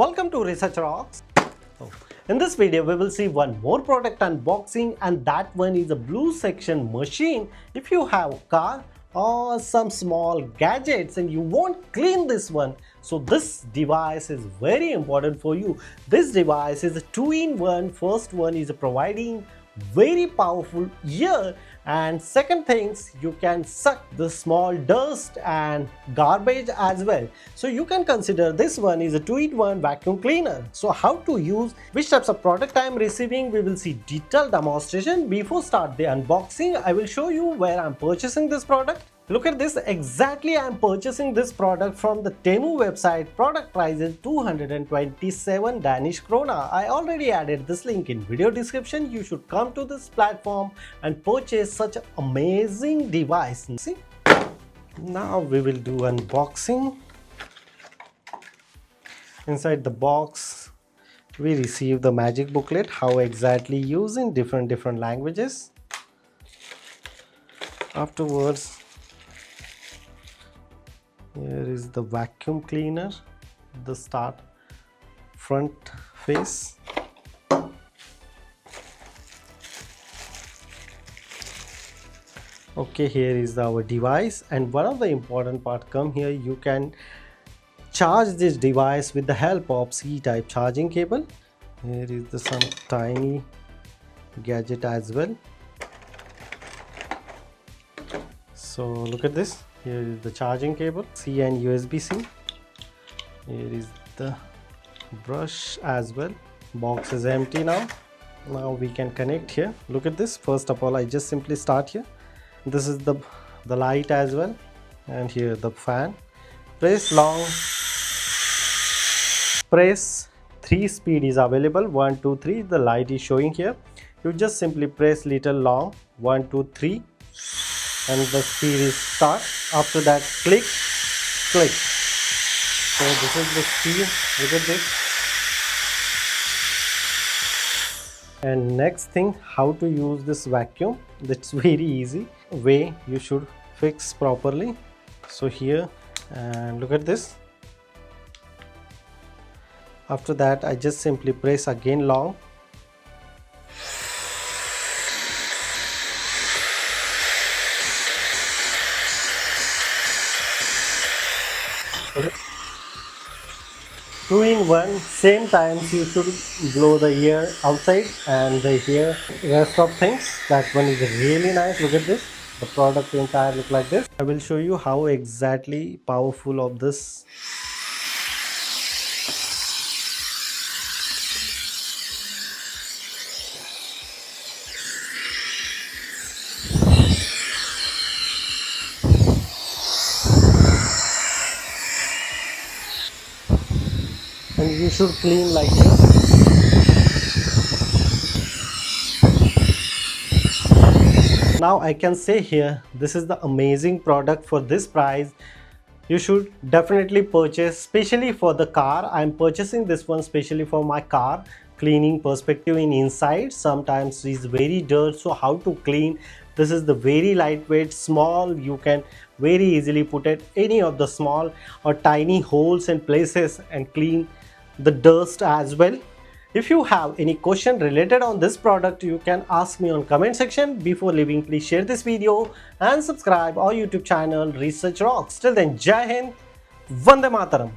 Welcome to Research Rocks. In this video, we will see one more product unboxing, and that one is a blue section machine. If you have a car or some small gadgets and you won't clean this one, so this device is very important for you. This device is a two-in-one. First one is providing very powerful ear, and second things, you can suck the small dust and garbage as well. So you can consider this one is a two-in-one vacuum cleaner. So how to use, which types of product I am receiving, we will see detailed demonstration. Before start the unboxing, I will show you where I am purchasing this product. Look at this, exactly I am purchasing this product from the Temu website. Product price is 227 Danish krona. I already added this link in video description. You should come to this platform and purchase such an amazing device. See? Now we will do unboxing. Inside the box, we receive the magic booklet, how exactly use in different languages. Afterwards, here is the vacuum cleaner, the start front face. Okay, here is our device, and one of the important part come here. You can charge this device with the help of C-type charging cable. Here is some tiny gadget as well. So look at this. Here is the charging cable, C and USB-C. Here is the brush as well. Box is empty now. Now we can connect here. Look at this. First of all, I just simply start here. This is the light as well, and here the fan. Press long. Press 3 speed is available. 1, 2, 3. The light is showing here. You just simply press little long. 1, 2, 3. And the speed is start. After that, click. So this is the speed. Look at this. And next thing, how to use this vacuum. That's very easy way. You should fix properly. So here, and look at this. After that, I just simply press again long. Two-in-one, same times you should blow the air outside and the air rest of things. That one is really nice. Look at this. The product entire look like this. I will show you how exactly powerful of this. And you should clean like this. Now I can say here, this is the amazing product for this price. You should definitely purchase, especially for the car. I am purchasing this one especially for my car. Cleaning perspective in inside, sometimes is very dirt, so how to clean. This is the very lightweight, small. You can very easily put it any of the small or tiny holes and places and clean the dust as well. If you have any question related on this product, you can ask me on comment section. Before leaving, please share this video and subscribe our YouTube channel Research Rocks. Till then, Jai Hind, Vande Mataram.